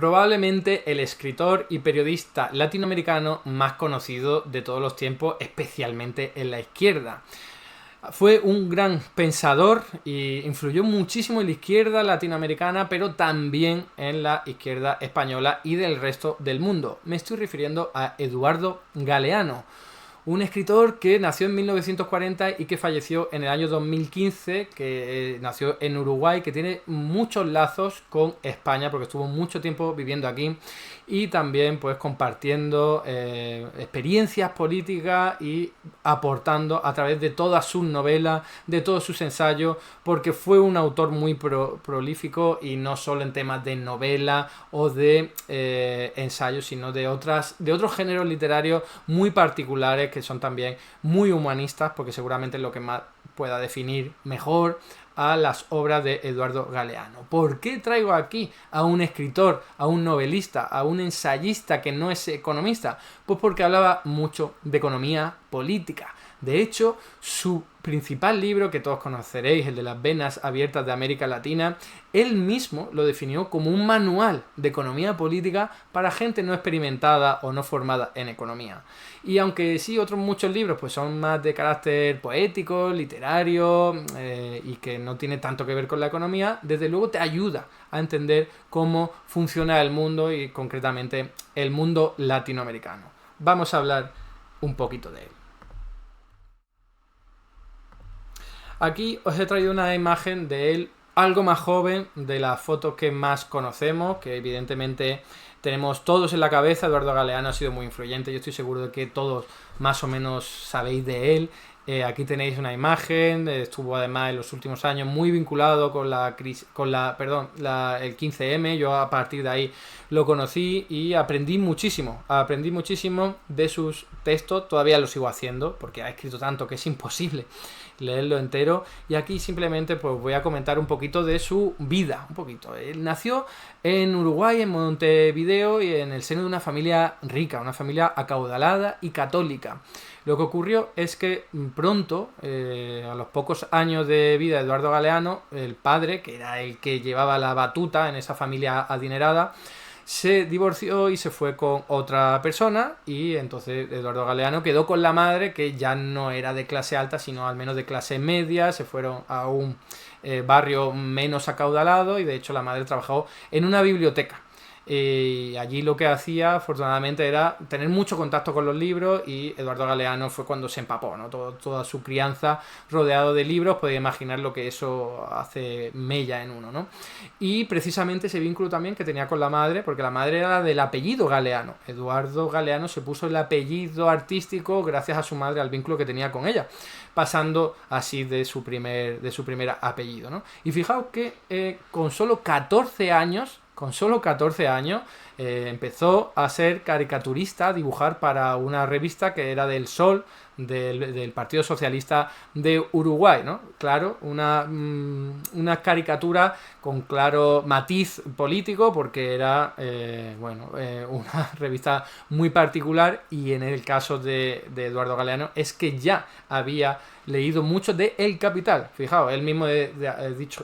Probablemente el escritor y periodista latinoamericano más conocido de todos los tiempos, especialmente en la izquierda. Fue un gran pensador y influyó muchísimo en la izquierda latinoamericana, pero también en la izquierda española y del resto del mundo. Me estoy refiriendo a Eduardo Galeano, un escritor que nació en 1940 y que falleció en el año 2015, que nació en Uruguay, que tiene muchos lazos con España porque estuvo mucho tiempo viviendo aquí y también pues compartiendo experiencias políticas y aportando a través de todas sus novelas, de todos sus ensayos, porque fue un autor muy prolífico y no solo en temas de novela o de ensayos, sino de otros géneros literarios muy particulares que son también muy humanistas, porque seguramente es lo que más pueda definir mejor a las obras de Eduardo Galeano. ¿Por qué traigo aquí a un escritor, a un novelista, a un ensayista que no es economista? Pues porque hablaba mucho de economía política. De hecho, su principal libro, que todos conoceréis, el de las venas abiertas de América Latina, él mismo lo definió como un manual de economía política para gente no experimentada o no formada en economía. Y aunque sí, otros muchos libros pues son más de carácter poético, literario y que no tiene tanto que ver con la economía, desde luego te ayuda a entender cómo funciona el mundo y concretamente el mundo latinoamericano. Vamos a hablar un poquito de él. Aquí os he traído una imagen de él algo más joven, de las fotos que más conocemos, que evidentemente tenemos todos en la cabeza. Eduardo Galeano ha sido muy influyente, yo estoy seguro de que todos más o menos sabéis de él. Aquí tenéis una imagen, estuvo además en los últimos años muy vinculado con el 15M, yo a partir de ahí lo conocí y aprendí muchísimo de sus textos, todavía lo sigo haciendo porque ha escrito tanto que es imposible leerlo entero, y aquí simplemente pues voy a comentar un poquito de su vida, un poquito. Él nació en Uruguay, en Montevideo, y en el seno de una familia rica, una familia acaudalada y católica. Lo que ocurrió es que pronto, a los pocos años de vida de Eduardo Galeano, el padre, que era el que llevaba la batuta en esa familia adinerada, se divorció y se fue con otra persona, y entonces Eduardo Galeano quedó con la madre, que ya no era de clase alta sino al menos de clase media. Se fueron a un barrio menos acaudalado y de hecho la madre trabajó en una biblioteca. Y allí lo que hacía, afortunadamente, era tener mucho contacto con los libros, y Eduardo Galeano fue cuando se empapó, ¿no? Toda su crianza rodeado de libros, podéis imaginar lo que eso hace mella en uno, ¿no? Y precisamente ese vínculo también que tenía con la madre, porque la madre era del apellido Galeano. Eduardo Galeano se puso el apellido artístico gracias a su madre, al vínculo que tenía con ella, pasando así de su primer apellido, ¿no? Y fijaos que con solo 14 años empezó a ser caricaturista, a dibujar para una revista que era del Sol, del Partido Socialista de Uruguay, ¿no? Claro, una caricatura con claro matiz político, porque era una revista muy particular, y en el caso de Eduardo Galeano es que ya había leído mucho de El Capital. Fijaos, él mismo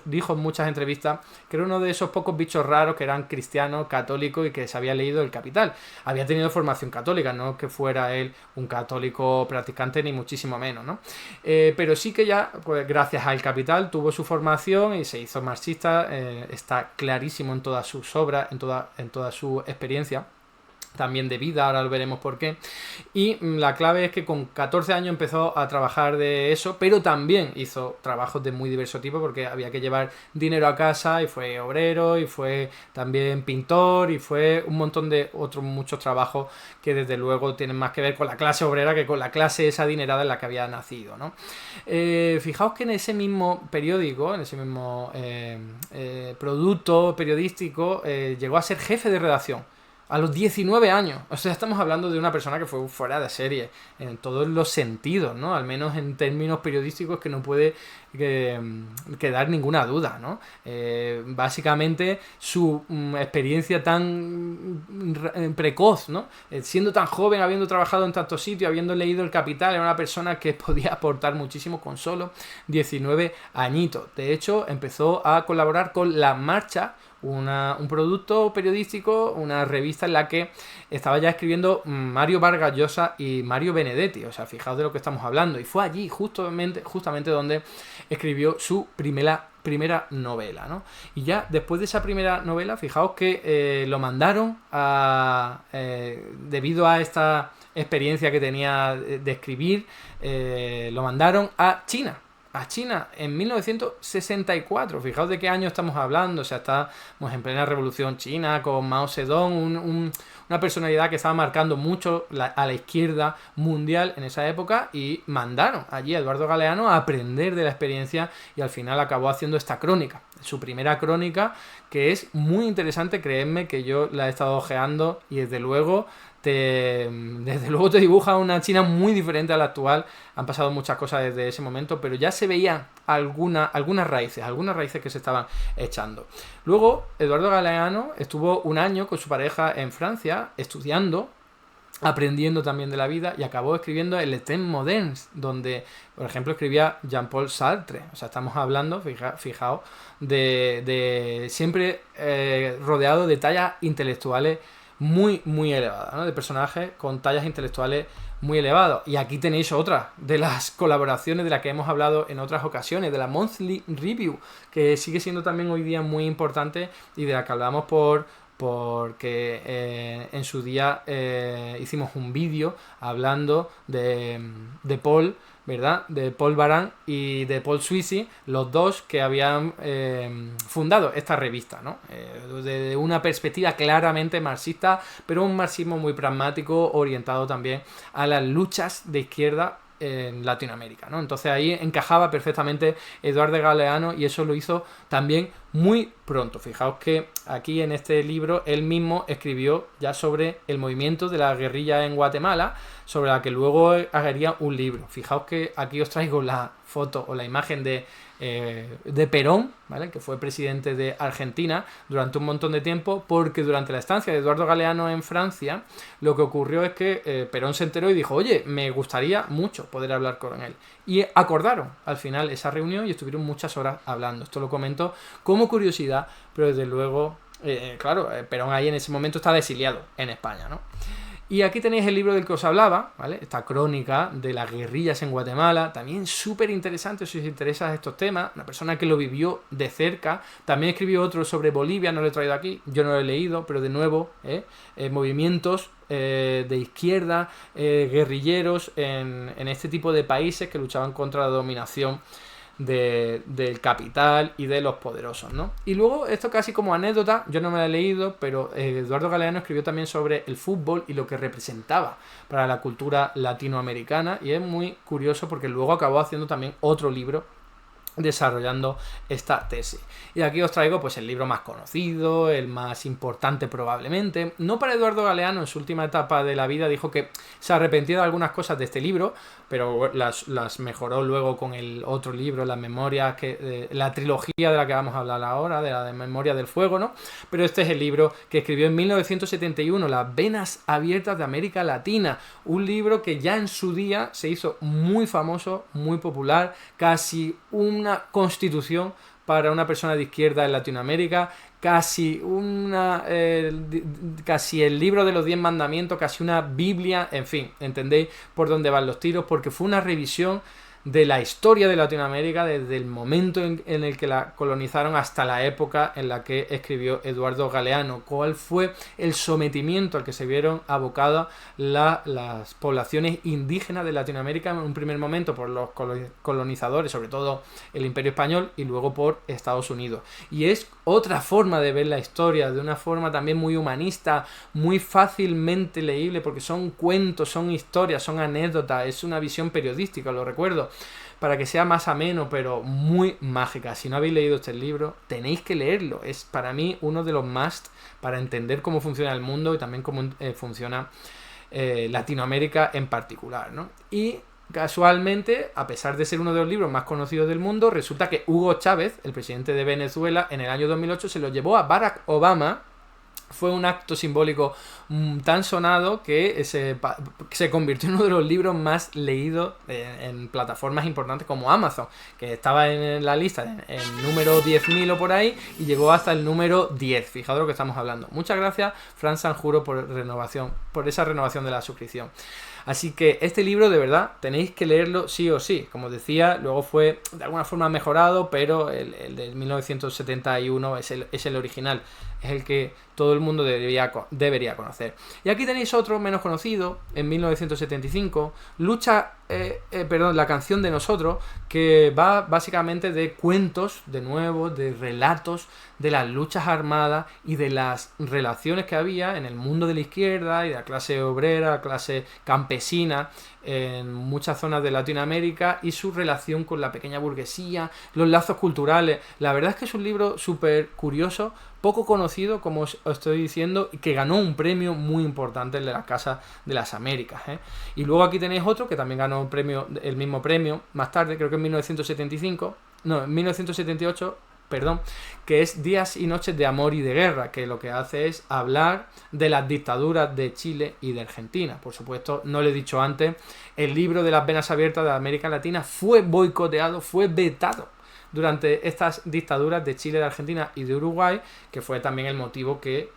dijo en muchas entrevistas que era uno de esos pocos bichos raros que eran cristianos, católicos, y que se había leído El Capital. Había tenido formación católica, no que fuera él un católico practicante ni muchísimo menos, ¿no? Pero sí que ya, pues gracias al Capital, tuvo su formación y se hizo marxista. Está clarísimo en todas sus obras, en toda su experiencia también de vida, ahora lo veremos por qué. Y la clave es que con 14 años empezó a trabajar de eso, pero también hizo trabajos de muy diverso tipo, porque había que llevar dinero a casa, y fue obrero, y fue también pintor, y fue un montón de otros muchos trabajos que desde luego tienen más que ver con la clase obrera que con la clase esa adinerada en la que había nacido, ¿no? Fijaos que en ese mismo periódico, en ese mismo producto periodístico, llegó a ser jefe de redacción a los 19 años. O sea, estamos hablando de una persona que fue fuera de serie en todos los sentidos, ¿no? Al menos en términos periodísticos, que no puede quedar ninguna duda, ¿no? Básicamente su experiencia tan precoz, ¿no? Siendo tan joven, habiendo trabajado en tantos sitios, habiendo leído El Capital, era una persona que podía aportar muchísimo con solo 19 añitos. De hecho, empezó a colaborar con La Marcha, un producto periodístico, una revista en la que estaba ya escribiendo Mario Vargas Llosa y Mario Benedetti. O sea, fijaos de lo que estamos hablando. Y fue allí justamente donde escribió su primera novela, ¿no? Y ya después de esa primera novela, fijaos que lo mandaron debido a esta experiencia que tenía de escribir, lo mandaron a China en 1964. Fijaos de qué año estamos hablando. O sea, estamos en plena revolución china con Mao Zedong, una personalidad que estaba marcando mucho a la izquierda mundial en esa época, y mandaron allí a Eduardo Galeano a aprender de la experiencia, y al final acabó haciendo esta crónica, su primera crónica, que es muy interesante. Creedme que yo la he estado ojeando y desde luego te dibuja una China muy diferente a la actual. Han pasado muchas cosas desde ese momento, pero ya se veían algunas raíces que se estaban echando. Luego, Eduardo Galeano estuvo un año con su pareja en Francia estudiando, aprendiendo también de la vida, y acabó escribiendo el Temps Moderns, donde, por ejemplo, escribía Jean-Paul Sartre. O sea, estamos hablando, fijaos, de siempre rodeado de tallas intelectuales muy, muy elevadas, ¿no? De personajes con tallas intelectuales muy elevadas. Y aquí tenéis otra de las colaboraciones de las que hemos hablado en otras ocasiones, de la Monthly Review, que sigue siendo también hoy día muy importante, y de la que hablamos porque en su día hicimos un vídeo hablando de Paul, ¿verdad? De Paul Baran y de Paul Sweezy, los dos que habían fundado esta revista, ¿no? Desde una perspectiva claramente marxista, pero un marxismo muy pragmático, orientado también a las luchas de izquierda en Latinoamérica, ¿no? Entonces ahí encajaba perfectamente Eduardo Galeano, y eso lo hizo también muy pronto. Fijaos que aquí en este libro él mismo escribió ya sobre el movimiento de la guerrilla en Guatemala, sobre la que luego haría un libro. Fijaos que aquí os traigo la foto o la imagen de Perón, ¿vale? Que fue presidente de Argentina durante un montón de tiempo, porque durante la estancia de Eduardo Galeano en Francia, lo que ocurrió es que Perón se enteró y dijo: oye, me gustaría mucho poder hablar con él. Y acordaron al final esa reunión y estuvieron muchas horas hablando. Esto lo comento como curiosidad, pero desde luego, claro, Perón ahí en ese momento estaba exiliado en España, ¿no? Y aquí tenéis el libro del que os hablaba, ¿vale? Esta crónica de las guerrillas en Guatemala, también súper interesante si os interesan estos temas. Una persona que lo vivió de cerca. También escribió otro sobre Bolivia, no lo he traído aquí, yo no lo he leído, pero de nuevo, movimientos de izquierda, guerrilleros en este tipo de países que luchaban contra la dominación del capital y de los poderosos, ¿no? Y luego, esto casi como anécdota, yo no me la he leído, pero Eduardo Galeano escribió también sobre el fútbol y lo que representaba para la cultura latinoamericana, y es muy curioso porque luego acabó haciendo también otro libro desarrollando esta tesis. Y aquí os traigo pues el libro más conocido, el más importante probablemente. No para Eduardo Galeano, en su última etapa de la vida dijo que se arrepentía de algunas cosas de este libro, pero las mejoró luego con el otro libro, las memorias, la trilogía de la que vamos a hablar ahora, de la de Memoria del Fuego, ¿no? Pero este es el libro que escribió en 1971, Las venas abiertas de América Latina, un libro que ya en su día se hizo muy famoso, muy popular, casi una constitución para una persona de izquierda en Latinoamérica, casi el libro de los 10 mandamientos, casi una Biblia, en fin, entendéis por dónde van los tiros, porque fue una revisión de la historia de Latinoamérica desde el momento en el que la colonizaron hasta la época en la que escribió Eduardo Galeano. ¿Cuál fue el sometimiento al que se vieron abocadas las poblaciones indígenas de Latinoamérica en un primer momento por los colonizadores, sobre todo el Imperio Español, y luego por Estados Unidos? Y es otra forma de ver la historia, de una forma también muy humanista, muy fácilmente leíble, porque son cuentos, son historias, son anécdotas, es una visión periodística, lo recuerdo, para que sea más ameno, pero muy mágica. Si no habéis leído este libro, tenéis que leerlo. Es para mí uno de los must para entender cómo funciona el mundo y también cómo funciona Latinoamérica en particular, ¿no? Y casualmente, a pesar de ser uno de los libros más conocidos del mundo, resulta que Hugo Chávez, el presidente de Venezuela, en el año 2008 se lo llevó a Barack Obama fue un acto simbólico tan sonado que se convirtió en uno de los libros más leídos en plataformas importantes como Amazon, que estaba en la lista en número 10.000 o por ahí, y llegó hasta el número 10. Fijaos de lo que estamos hablando. Muchas gracias, Fran Sanjuro, por esa renovación de la suscripción. Así que este libro, de verdad, tenéis que leerlo sí o sí. Como decía, luego fue de alguna forma mejorado, pero el de 1971 es el original. Es el que todo el mundo debería conocer. Y aquí tenéis otro menos conocido, en 1975, La canción de nosotros, que va básicamente de cuentos, de nuevo, de relatos de las luchas armadas y de las relaciones que había en el mundo de la izquierda y de la clase obrera, la clase campesina, en muchas zonas de Latinoamérica, y su relación con la pequeña burguesía, los lazos culturales. La verdad es que es un libro súper curioso, poco conocido, como os estoy diciendo, y que ganó un premio muy importante, el de la Casa de las Américas, ¿eh? Y luego aquí tenéis otro que también ganó el mismo premio más tarde, creo que en 1978, perdón, que es Días y noches de amor y de guerra, que lo que hace es hablar de las dictaduras de Chile y de Argentina. Por supuesto, no lo he dicho antes, el libro de las venas abiertas de América Latina fue boicoteado, fue vetado durante estas dictaduras de Chile, de Argentina y de Uruguay, que fue también el motivo que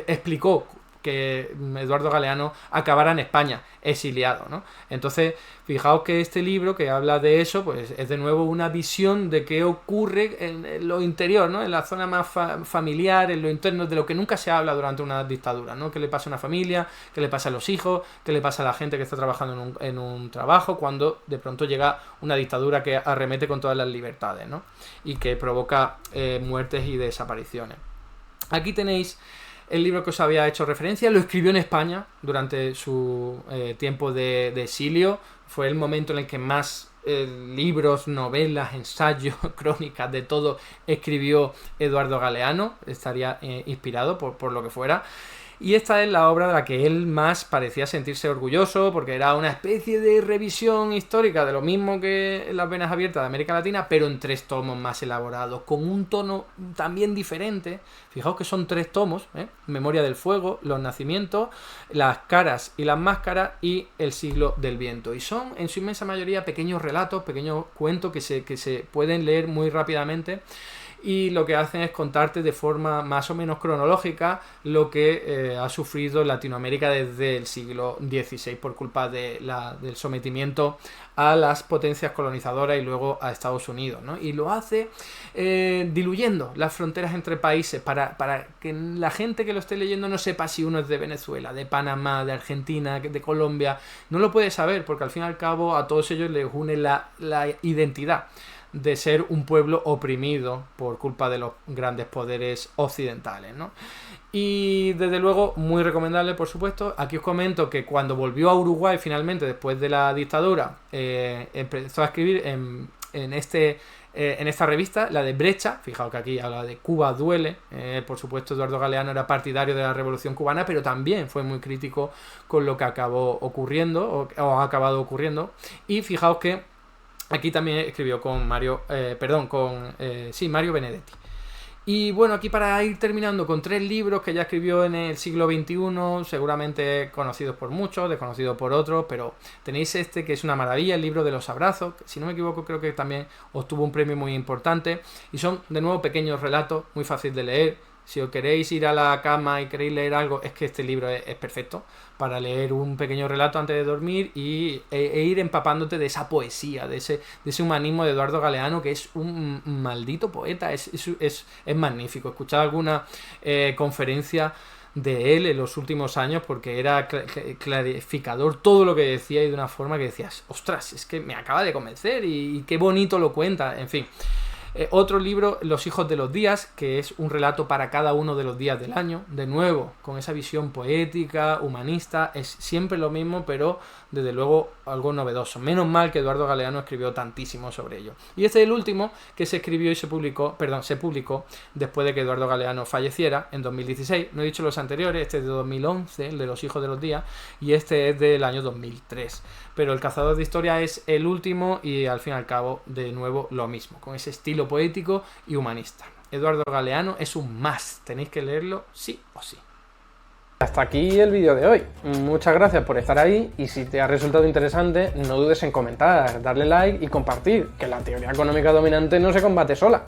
explicó que Eduardo Galeano acabara en España, exiliado, ¿no? Entonces, fijaos que este libro que habla de eso, pues es de nuevo una visión de qué ocurre en lo interior, ¿no? En la zona más familiar, en lo interno, de lo que nunca se habla durante una dictadura, ¿no? ¿Qué le pasa a una familia? ¿Qué le pasa a los hijos? ¿Qué le pasa a la gente que está trabajando en un trabajo cuando de pronto llega una dictadura que arremete con todas las libertades, ¿no? Y que provoca muertes y desapariciones. Aquí tenéis el libro que os había hecho referencia. Lo escribió en España durante su tiempo de exilio. Fue el momento en el que más libros, novelas, ensayos, crónicas, de todo escribió Eduardo Galeano. Estaría inspirado por lo que fuera. Y esta es la obra de la que él más parecía sentirse orgulloso, porque era una especie de revisión histórica de lo mismo que Las venas abiertas de América Latina, pero en 3 tomos más elaborados, con un tono también diferente. Fijaos que son 3 tomos, Memoria del fuego, Los nacimientos, Las caras y las máscaras y El siglo del viento. Y son en su inmensa mayoría pequeños relatos, pequeños cuentos que se pueden leer muy rápidamente. Y lo que hacen es contarte de forma más o menos cronológica lo que ha sufrido Latinoamérica desde el siglo XVI por culpa del sometimiento a las potencias colonizadoras y luego a Estados Unidos, ¿no? Y lo hace diluyendo las fronteras entre países para que la gente que lo esté leyendo no sepa si uno es de Venezuela, de Panamá, de Argentina, de Colombia. No lo puede saber, porque al fin y al cabo a todos ellos les une la identidad de ser un pueblo oprimido por culpa de los grandes poderes occidentales, ¿no? Y desde luego muy recomendable, por supuesto. Aquí os comento que cuando volvió a Uruguay finalmente después de la dictadura, empezó a escribir en esta revista, la de Brecha. Fijaos que aquí habla de Cuba duele. Por supuesto, Eduardo Galeano era partidario de la Revolución Cubana, pero también fue muy crítico con lo que acabó ocurriendo o ha acabado ocurriendo. Y fijaos que aquí también escribió con Mario Benedetti. Y bueno, aquí para ir terminando con 3 libros que ya escribió en el siglo XXI, seguramente conocidos por muchos, desconocidos por otros, pero tenéis este que es una maravilla, el libro de los abrazos, que si no me equivoco creo que también obtuvo un premio muy importante, y son de nuevo pequeños relatos, muy fácil de leer. Si os queréis ir a la cama y queréis leer algo, es que este libro es perfecto para leer un pequeño relato antes de dormir e ir empapándote de esa poesía, de ese humanismo de Eduardo Galeano, que es un maldito poeta, es magnífico. Escuchad alguna conferencia de él en los últimos años, porque era clarificador todo lo que decía, y de una forma que decías, ostras, es que me acaba de convencer y qué bonito lo cuenta, en fin. Otro libro, Los hijos de los días, que es un relato para cada uno de los días del año, de nuevo, con esa visión poética, humanista, es siempre lo mismo, pero desde luego algo novedoso. Menos mal que Eduardo Galeano escribió tantísimo sobre ello. Y este es el último que se escribió y se publicó después de que Eduardo Galeano falleciera en 2016. No he dicho los anteriores, este es de 2011, el de Los hijos de los días, y este es del año 2003. Pero El cazador de historia es el último y al fin y al cabo de nuevo lo mismo, con ese estilo poético y humanista. Eduardo Galeano es un más. Tenéis que leerlo sí o sí. Hasta aquí el vídeo de hoy. Muchas gracias por estar ahí y si te ha resultado interesante, no dudes en comentar, darle like y compartir, que la teoría económica dominante no se combate sola.